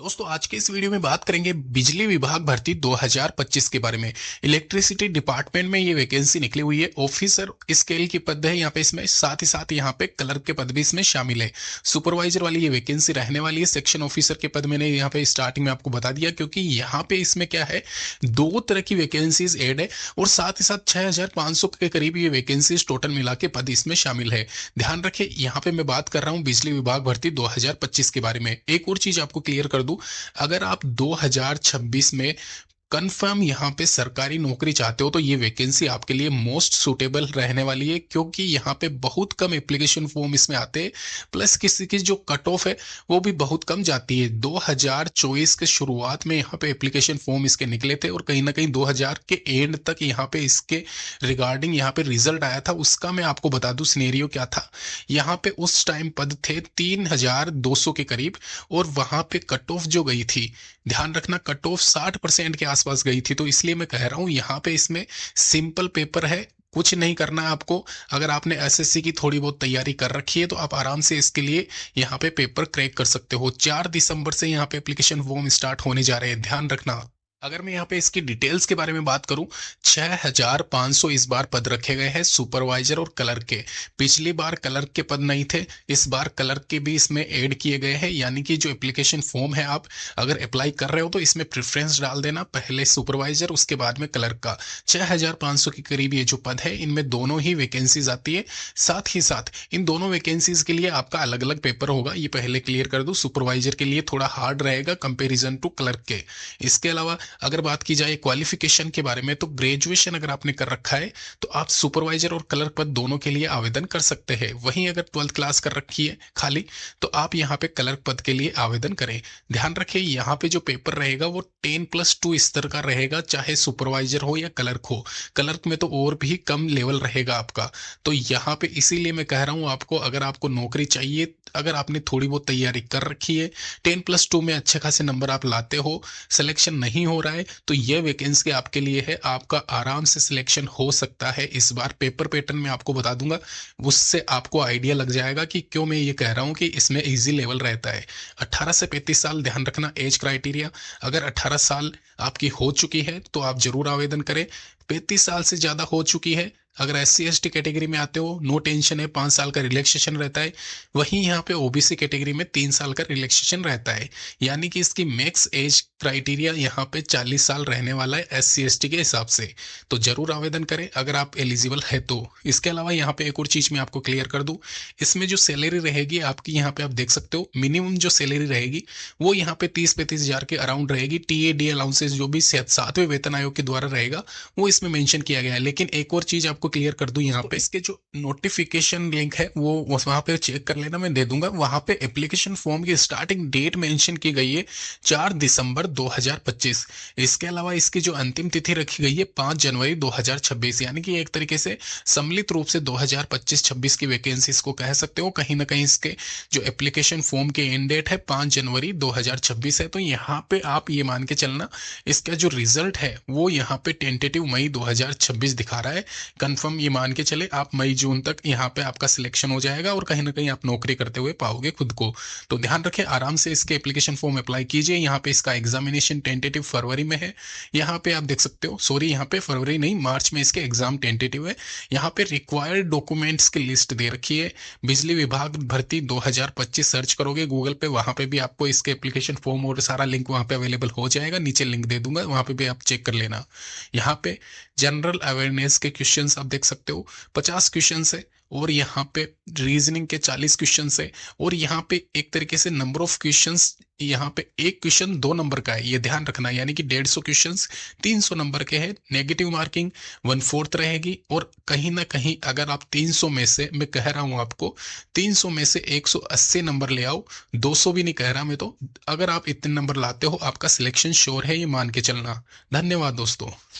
दोस्तों आज के इस वीडियो में बात करेंगे बिजली विभाग भर्ती 2025 के बारे में। इलेक्ट्रिसिटी डिपार्टमेंट में ये वैकेंसी निकली हुई है। ऑफिसर स्केल की पद है यहाँ पे, इसमें साथ ही साथ यहाँ पे क्लर्क के पद भी इसमें शामिल है। सुपरवाइजर वाली ये वैकेंसी रहने वाली है। सेक्शन ऑफिसर के पद मैंने यहाँ पे स्टार्टिंग में आपको बता दिया, क्योंकि यहाँ पे इसमें क्या है, दो तरह की वैकेंसीज ऐड है और साथ ही साथ 6500 के करीब ये वैकेंसीज टोटल मिला के पद इसमें शामिल है। ध्यान रखें, यहाँ पे मैं बात कर रहा हूँ बिजली विभाग भर्ती 2025 के बारे में। एक और चीज आपको क्लियर कर दूं, अगर आप 2026 में कंफर्म यहाँ पे सरकारी नौकरी चाहते हो तो ये वैकेंसी आपके लिए मोस्ट सुटेबल रहने वाली है, क्योंकि यहाँ पे बहुत कम एप्लीकेशन फॉर्म इसमें आते हैं। प्लस किसी की जो कट ऑफ है वो भी बहुत कम जाती है। 2024 के शुरुआत में यहाँ पे एप्लीकेशन फॉर्म इसके निकले थे और कहीं ना कहीं 2000 के एंड तक यहाँ पे इसके रिगार्डिंग यहाँ पे रिजल्ट आया था। उसका मैं आपको बता दूं सिनेरियो क्या था। यहाँ पे उस टाइम पद थे 3200 के करीब और वहां पे कट ऑफ जो गई थी, ध्यान रखना, कट ऑफ 60% के आसपास गई थी। तो इसलिए मैं कह रहा हूं यहाँ पे इसमें सिंपल पेपर है, कुछ नहीं करना है आपको। अगर आपने एसएससी की थोड़ी बहुत तैयारी कर रखी है तो आप आराम से इसके लिए यहाँ पे पेपर क्रैक कर सकते हो। 4 दिसंबर से यहाँ पे एप्लीकेशन फॉर्म स्टार्ट होने जा रहे हैं, ध्यान रखना। अगर मैं यहाँ पे इसकी डिटेल्स के बारे में बात करूं, 6500 इस बार पद रखे गए हैं सुपरवाइजर और क्लर्क के। पिछली बार क्लर्क के पद नहीं थे, इस बार क्लर्क के भी इसमें ऐड किए गए हैं। यानी कि जो एप्लीकेशन फॉर्म है, आप अगर अप्लाई कर रहे हो तो इसमें प्रेफरेंस डाल देना, पहले सुपरवाइजर उसके बाद में क्लर्क का। 6500 के करीब ये जो पद है, इनमें दोनों ही वैकेंसीज आती है। साथ ही साथ इन दोनों वैकेंसीज के लिए आपका अलग अलग पेपर होगा, ये पहले क्लियर कर दूं। सुपरवाइजर के लिए थोड़ा हार्ड रहेगा कंपेरिजन टू क्लर्क के। इसके अलावा अगर बात की जाए क्वालिफिकेशन के बारे में, तो ग्रेजुएशन अगर आपने कर रखा है तो आप सुपरवाइजर और क्लर्क पद दोनों के लिए आवेदन कर सकते हैं। वहीं अगर 12th क्लास कर रखी है खाली, तो आप यहाँ पे क्लर्क पद के लिए आवेदन करें। ध्यान रखिए, यहाँ पे जो पेपर रहेगा वो 10+2 स्तर का रहेगा, चाहे सुपरवाइजर हो या क्लर्क हो। क्लर्क में तो और भी कम लेवल रहेगा आपका। तो यहाँ पे इसीलिए मैं कह रहा हूँ आपको, अगर आपको नौकरी चाहिए, अगर आपने थोड़ी बहुत तैयारी कर रखी है, 10+2 में अच्छे खासे नंबर आप लाते हो, सिलेक्शन नहीं हो रहा है, तो ये वैकेंसी आपके लिए है। आपका आराम से सिलेक्शन हो सकता है। इस बार पेपर पैटर्न में आपको बता दूंगा, उससे आपको आइडिया लग जाएगा कि क्यों मैं ये कह रहा हूँ कि इसमें इजी लेवल रहता है। 18 से 35 साल, ध्यान रखना एज क्राइटेरिया। अगर 18 साल आपकी हो चुकी है तो आप जरूर आवेदन करें। 35 साल से ज्यादा हो चुकी है, अगर SC ST कैटेगरी में आते हो, नो टेंशन है, 5 साल का रिलैक्सेशन रहता है। वहीं यहाँ पे OBC कैटेगरी में 3 साल का रिलैक्सेशन रहता है। यानी कि इसकी मैक्स एज क्राइटेरिया यहाँ पे 40 साल रहने वाला है SC ST के हिसाब से। तो जरूर आवेदन करें अगर आप एलिजिबल है तो। इसके अलावा यहाँ पे एक और चीज मैं आपको क्लियर कर दूं, इसमें जो सैलरी रहेगी आपकी, यहाँ पे आप देख सकते हो मिनिमम जो सैलरी रहेगी वो यहाँ पे 30-35 हजार के अराउंड रहेगी। TAD अलाउंसेस जो भी 7वें वेतन आयोग के द्वारा रहेगा वो इसमें मेंशन किया गया है। लेकिन एक और चीज आपको क्लियर कर दूं, यहाँ पे इसके जो नोटिफिकेशन लिंक है वो वहां पे चेक कर लेना, मैं दे दूंगा। वहां पे एप्लीकेशन फॉर्म की स्टार्टिंग डेट मेंशन की गई है 4 दिसंबर 2025। इसके अलावा इसकी जो अंतिम तिथि रखी गई है 5 जनवरी 2026। यानी कि एक तरीके से सम्मिलित रूप से 2025-26 की वैकेंसीज को कह सकते हो। कहीं ना कहीं इसके जो एप्लीकेशन फॉर्म के एंड डेट है 5 जनवरी 2026 है। तो यहाँ पे आप ये मान के चलना, इसका जो रिजल्ट है वो यहाँ पे टेंटेटिव मई 2026 दिखा रहा है। कंफर्म ये मान के चले आप मई जून तक यहाँ पे आपका सिलेक्शन हो जाएगा और कहीं ना कहीं आप नौकरी करते हुए पाओगे खुद को। तो ध्यान रखें, आराम से इसके एप्लीकेशन फॉर्म अप्लाई कीजिए। यहाँ पे इसका एग्जामिनेशन टेंटेटिव फरवरी में है। यहाँ पे आप देख सकते हो, सॉरी यहाँ पे फरवरी नहीं, मार्च में इसके एग्जाम टेंटेटिव है। यहाँ पे रिक्वायर्ड डॉक्यूमेंट्स की लिस्ट दे रखी है। बिजली विभाग भर्ती 2025 सर्च करोगे गूगल पे, वहां पे भी आपको इसके एप्लीकेशन फॉर्म और सारा लिंक वहां पे अवेलेबल हो जाएगा। नीचे लिंक दे दूंगा, वहां पे भी आप चेक कर लेना। यहाँ पे जनरल अवेयरनेस के क्वेश्चंस आप देख सकते हो, 50 क्वेश्चंस है। और यहाँ पे रीजनिंग के 40 क्वेश्चंस है। और यहाँ पे एक तरीके से नंबर ऑफ क्वेश्चंस, यहाँ पे एक क्वेश्चन 2 नंबर का है, ये ध्यान रखना। यानी कि 150 क्वेश्चंस 300 नंबर के हैं। नेगेटिव मार्किंग 1/4 रहेगी। और कहीं ना कहीं अगर आप 300 में से, मैं कह रहा हूं आपको, 300 में से 180 नंबर ले आओ, 200 भी नहीं कह रहा मैं तो, अगर आप इतने नंबर लाते हो आपका सिलेक्शन श्योर है, ये मान के चलना। धन्यवाद दोस्तों।